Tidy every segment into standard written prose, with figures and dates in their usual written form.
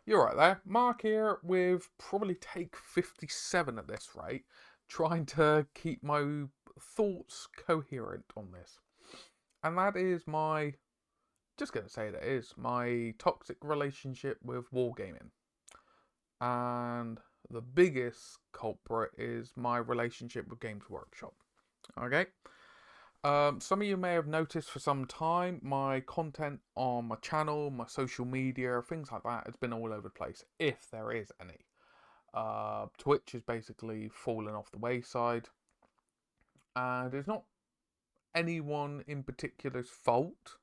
You're right there. Mark here with probably take 57 at this rate, trying to keep my thoughts coherent on this. And that is just going to say that is my toxic relationship with wargaming. And the biggest culprit is my relationship with Games Workshop. Okay? Some of you may have noticed for some time my content on my channel, my social media, things like that has been all over the place, if there is any. Twitch is basically fallen off the wayside, and it's not anyone in particular's fault.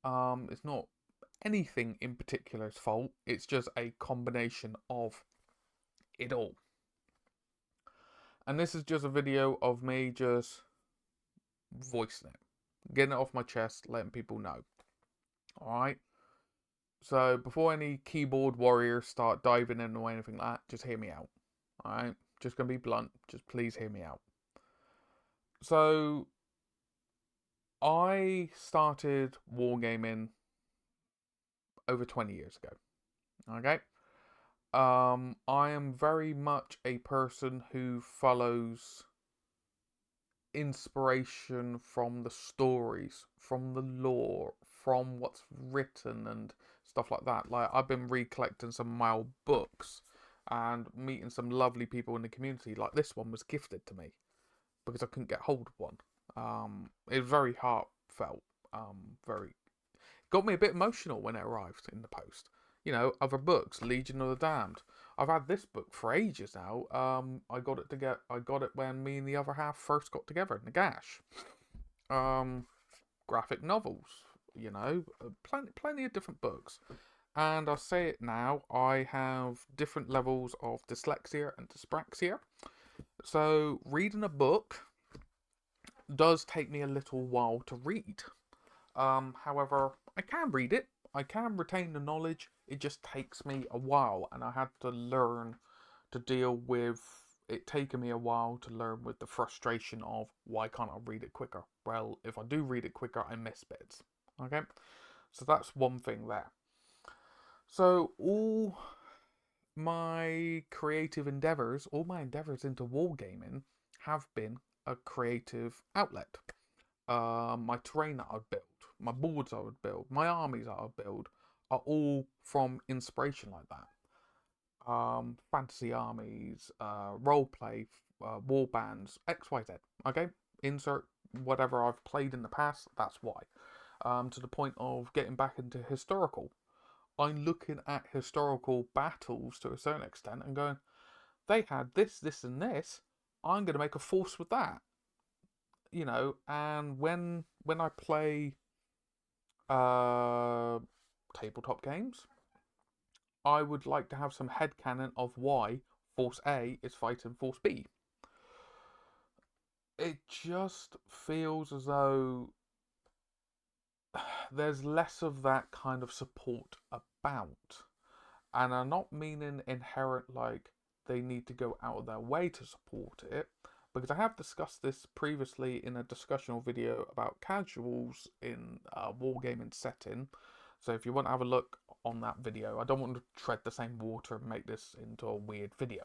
It's not anything in particular's fault. It's just a combination of it all. And this is just a video of me just voicing it, getting it off my chest, letting people know. Alright? So before any keyboard warriors start diving in or anything like that, just hear me out. Alright? Just gonna be blunt. Just please hear me out. So I started wargaming over 20 years ago. Okay? I am very much a person who follows inspiration from the stories, from the lore, from what's written and stuff like that. Like I've been recollecting some of my old books and meeting some lovely people in the community. Like this one was gifted to me because I couldn't get hold of one. It was very heartfelt. Very got me a bit emotional when it arrived in the post. You know, other books, Legion of the Damned. I've had this book for ages now. I got it when me and the other half first got together in Nagash. Graphic novels, you know, plenty of different books. And I'll say it now, I have different levels of dyslexia and dyspraxia. So reading a book does take me a little while to read. However, I can read it. I can retain the knowledge. It just takes me a while, and I had to learn to deal with it taking me a while to learn with the frustration of why can't I read it quicker? Well, if I do read it quicker, I miss bits. Okay, so that's one thing there. So all my endeavors into wargaming have been a creative outlet. My terrain that I'd build, my boards I would build, my armies that I'd build are all from inspiration like that. Fantasy armies, roleplay, war bands, XYZ. Okay, insert whatever I've played in the past. That's why. To the point of getting back into historical. I'm looking at historical battles to a certain extent and going, they had this, this, and this. I'm going to make a force with that. You know, and when I play uh, tabletop games, I would like to have some headcanon of why Force A is fighting Force B. It just feels as though there's less of that kind of support about. And I'm not meaning inherent like they need to go out of their way to support it, because I have discussed this previously in a discussional video about casuals in a wargaming setting. So if you want to have a look on that video, I don't want to tread the same water and make this into a weird video.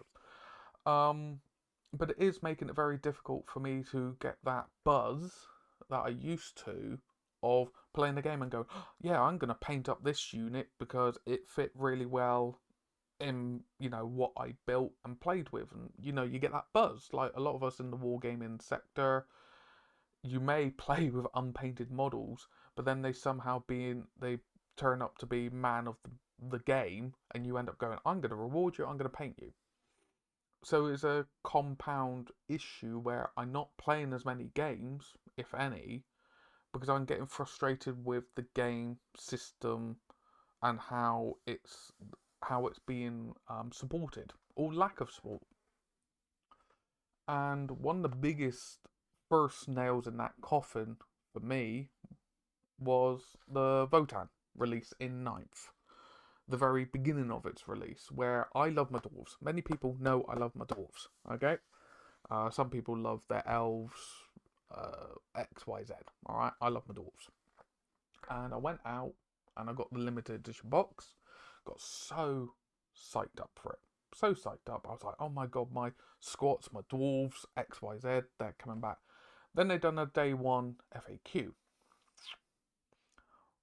But it is making it very difficult for me to get that buzz that I used to of playing the game and go, oh, yeah, I'm going to paint up this unit because it fit really well in, you know, what I built and played with. And, you know, you get that buzz. Like a lot of us in the wargaming sector, you may play with unpainted models, but then they turn up to be man of the game, and you end up going, I'm going to reward you, I'm going to paint you. So it's a compound issue where I'm not playing as many games, if any, because I'm getting frustrated with the game system and how it's being supported or lack of support. And one of the biggest first nails in that coffin for me was the Votan release in ninth. The very beginning of its release, where I love my dwarves. Many people know I love my dwarves. Okay, some people love their elves, XYZ. All right, I love my dwarves, and I went out and I got the limited edition box Got so psyched up for it. So psyched up. I was like, oh my god, my squats, my dwarves, XYZ, they're coming back. Then they done a day one FAQ,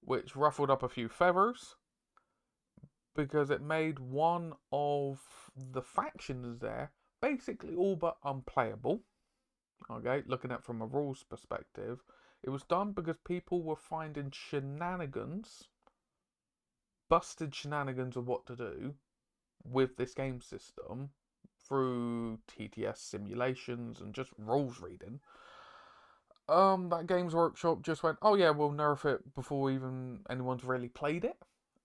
which ruffled up a few feathers because it made one of the factions there basically all but unplayable. Okay, looking at it from a rules perspective, it was done because people were finding shenanigans, busted shenanigans of what to do with this game system through TTS simulations and just rules reading. That Games Workshop just went, oh yeah, we'll nerf it before even anyone's really played it.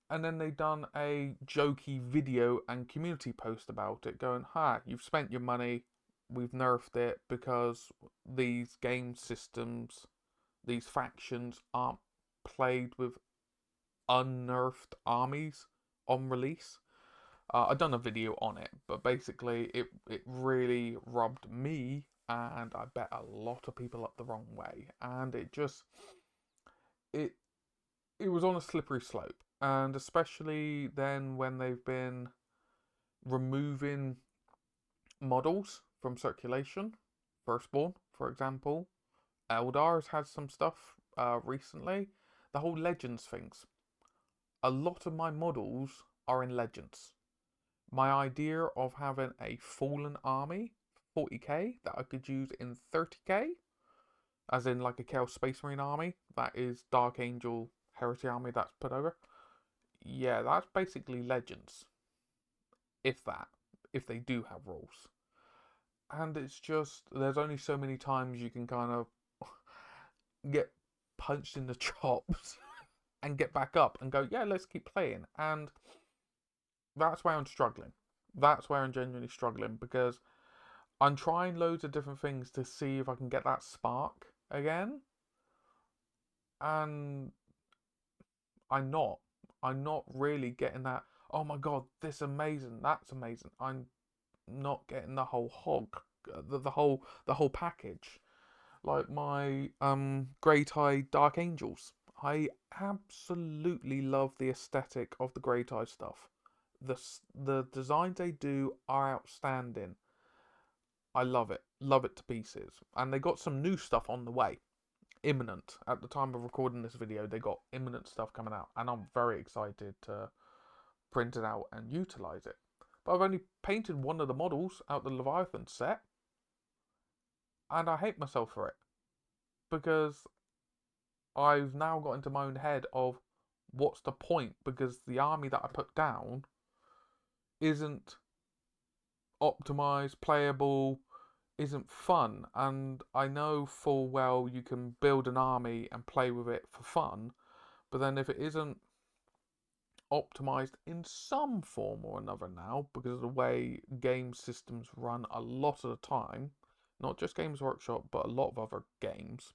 And then they done a jokey video and community post about it, going, "Ha, you've spent your money, we've nerfed it because these game systems, these factions aren't played with unnerfed armies on release." I've done a video on it, but basically it really rubbed me, and I bet a lot of people up the wrong way, and it was on a slippery slope. And especially then when they've been removing models from circulation. Firstborn, for example. Eldar's had some stuff recently. The whole Legends things. A lot of my models are in Legends. My idea of having a Fallen army, 40k, that I could use in 30k, as in like a Chaos Space Marine army, that is Dark Angel Heresy army that's put over. Yeah, that's basically Legends. If they do have rules. And it's just, there's only so many times you can kind of get punched in the chops and get back up and go, yeah, let's keep playing. And that's where I'm struggling. That's where I'm genuinely struggling, because I'm trying loads of different things to see if I can get that spark again. And I'm not. I'm not really getting that, oh my god, this amazing, that's amazing. I'm not getting the whole hog, the whole package. Like my Grey Tide Dark Angels. I absolutely love the aesthetic of the Grey Tide stuff. The designs they do are outstanding. I love it to pieces. And they got some new stuff on the way. Imminent. At the time of recording this video, they got imminent stuff coming out, and I'm very excited to print it out and utilize it. But I've only painted one of the models out the Leviathan set, and I hate myself for it, because I've now got into my own head of what's the point, because the army that I put down isn't optimized, playable, isn't fun. And I know full well you can build an army and play with it for fun, but then if it isn't optimized in some form or another now, because of the way game systems run a lot of the time, not just Games Workshop, but a lot of other games,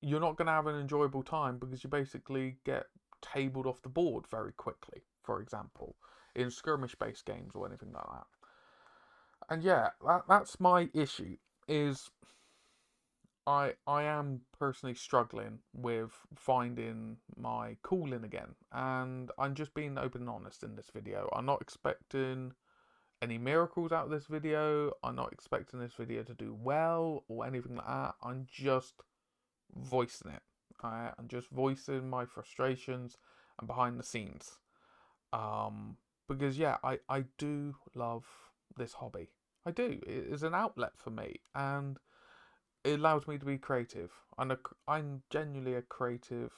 you're not going to have an enjoyable time, because you basically get tabled off the board very quickly, for example, in skirmish-based games or anything like that. And yeah, that's my issue, is I am personally struggling with finding my cooling again, and I'm just being open and honest in this video. I'm not expecting any miracles out of this video. I'm not expecting this video to do well or anything like that. I'm just voicing it. I'm just voicing my frustrations and behind the scenes. Because yeah, I do love this hobby. I do. It is an outlet for me, and it allows me to be creative. I'm genuinely a creative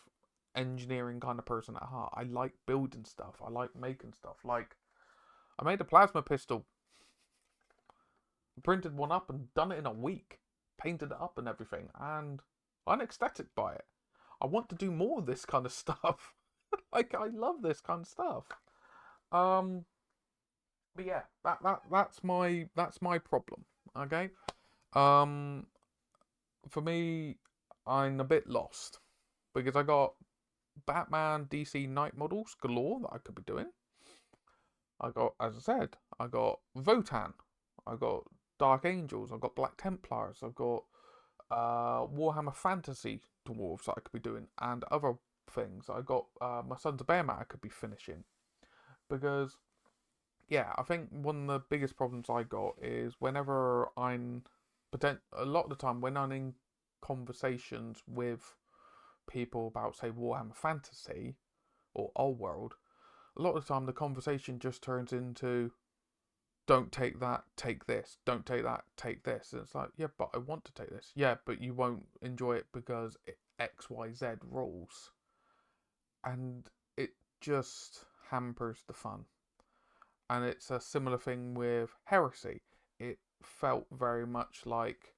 engineering kind of person at heart. I like building stuff. I like making stuff. Like, I made a plasma pistol. Printed one up and done it in a week. Painted it up and everything. And I'm ecstatic by it. I want to do more of this kind of stuff. Like, I love this kind of stuff. But yeah, that's my problem. Okay. For me, I'm a bit lost, because I got Batman DC Knight models galore that I could be doing. I got, as I said, I got Votan, I got Dark Angels, I've got Black Templars, I've got Warhammer Fantasy dwarves that I could be doing, and other things. I got my Sons of Behemat I could be finishing. Because, yeah, I think one of the biggest problems I got is whenever a lot of the time when I'm in conversations with people about, say, Warhammer Fantasy or Old World, a lot of the time the conversation just turns into, don't take that, take this. Don't take that, take this. And it's like, yeah, but I want to take this. Yeah, but you won't enjoy it because X, Y, Z rules. And it just hampers the fun. And it's a similar thing with Heresy. It felt very much like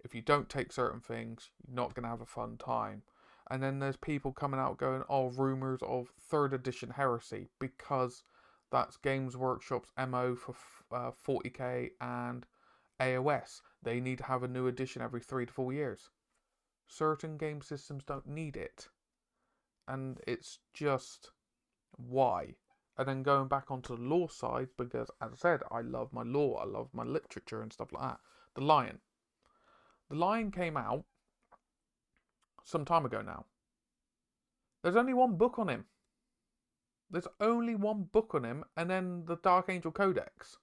if you don't take certain things, you're not going to have a fun time. And then there's people coming out going, oh, rumours of 3rd edition Heresy, because that's Games Workshop's MO for 40k and AOS. They need to have a new edition every 3 to 4 years. Certain game systems don't need it. And it's just, why? And then going back onto the lore side, because as I said, I love my lore, I love my literature and stuff like that. The Lion. The Lion came out some time ago now. There's only one book on him. There's only one book on him, and then the Dark Angel Codex.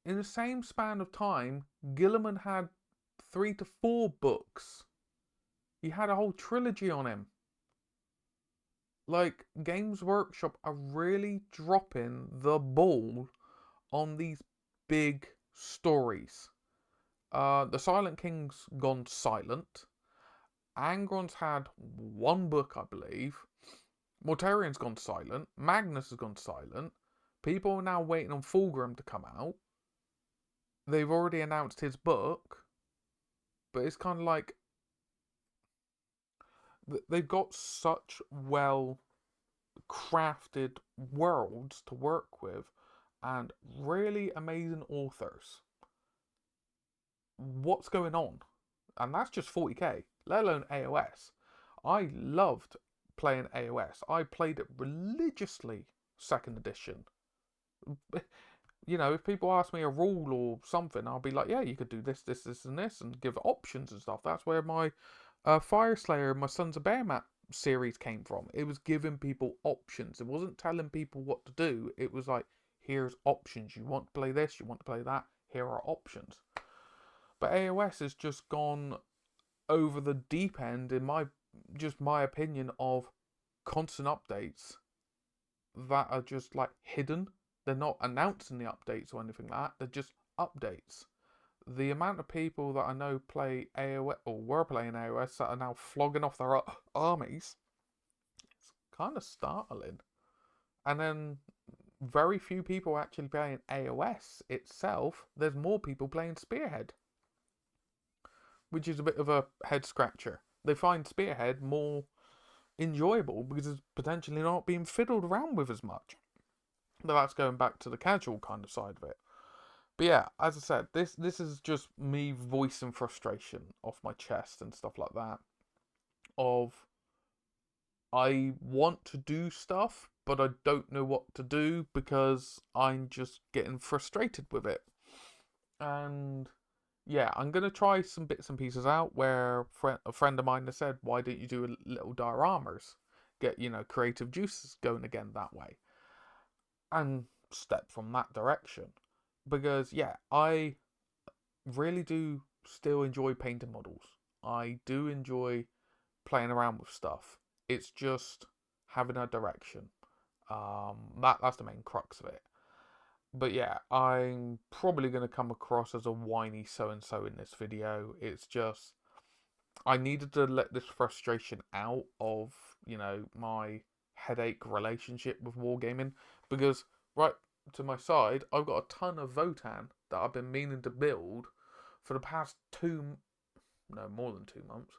In the same span of time, Gilliman had 3 to 4 books. He had a whole trilogy on him. Like, Games Workshop are really dropping the ball on these big stories. The Silent King's gone silent. Angron's had 1 book, I believe. Mortarion's gone silent. Magnus has gone silent. People are now waiting on Fulgrim to come out. They've already announced his book. But it's kind of like, they've got such well crafted worlds to work with and really amazing authors. What's going on? And that's just 40k, let alone AOS. I loved playing AOS. I played it religiously 2nd edition. You know, if people ask me a rule or something, I'll be like, yeah, you could do this, this, this, and this, and give options and stuff. That's where my Fire Slayer, my Sons of Behemat series came from. It was giving people options. It wasn't telling people what to do. It was like, here's options. You want to play this, you want to play that, here are options. But AOS has just gone over the deep end, in my opinion, of constant updates that are just like hidden. They're not announcing the updates or anything like that. They're just updates. The amount of people that I know play AOS or were playing AOS that are now flogging off their armies, it's kind of startling. And then very few people actually playing AOS itself. There's more people playing Spearhead, which is a bit of a head scratcher. They find Spearhead more enjoyable because it's potentially not being fiddled around with as much. But that's going back to the casual kind of side of it. But yeah, as I said, this is just me voicing frustration off my chest and stuff like that. Of, I want to do stuff, but I don't know what to do because I'm just getting frustrated with it. And yeah, I'm going to try some bits and pieces out where a friend of mine has said, why don't you do little dioramas? Get, creative juices going again that way. And step from that direction. Because, yeah, I really do still enjoy painting models. I do enjoy playing around with stuff. It's just having a direction. That's the main crux of it. But yeah, I'm probably going to come across as a whiny so-and-so in this video. It's just, I needed to let this frustration out of, my headache relationship with Wargaming. Because right to my side, I've got a ton of Votan that I've been meaning to build for the past more than 2 months.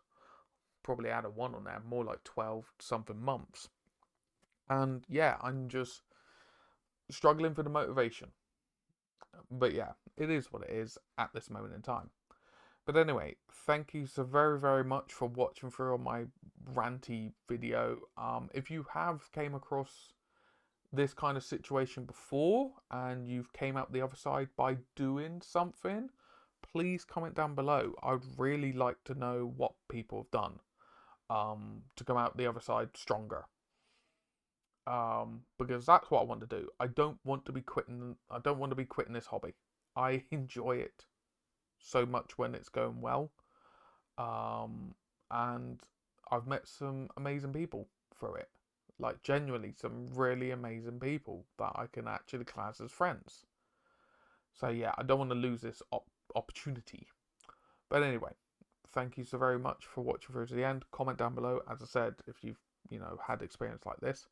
Probably added 1 on there, more like 12 something months. And yeah, I'm just struggling for the motivation. But yeah, it is what it is at this moment in time. But anyway, thank you so very, very much for watching through on my ranty video. If you have came across this kind of situation before and you've came out the other side by doing something, please comment down below. I'd really like to know what people have done. to come out the other side stronger. Because that's what I want to do. I don't want to be quitting this hobby. I enjoy it so much when it's going well. And I've met some amazing people through it. Like, genuinely, some really amazing people that I can actually class as friends. So yeah, I don't want to lose this opportunity. But anyway, thank you so very much for watching through to the end. Comment down below, as I said, if you've had experience like this.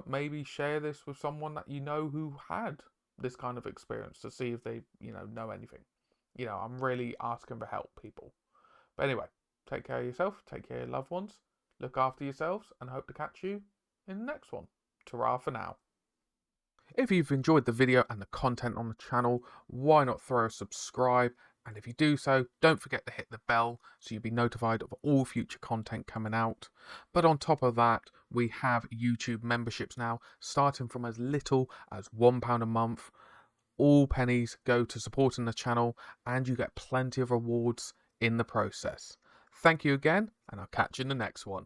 Maybe share this with someone that you know who had this kind of experience to see if they know anything. I'm really asking for help, people. But anyway, take care of yourself, take care of your loved ones, look after yourselves, and hope to catch you in the next one. Ta-ra for now. If you've enjoyed the video and the content on the channel, why not throw a subscribe? And if you do so, don't forget to hit the bell so you'll be notified of all future content coming out. But on top of that, we have YouTube memberships now, starting from as little as £1 a month. All pennies go to supporting the channel, and you get plenty of rewards in the process. Thank you again, and I'll catch you in the next one.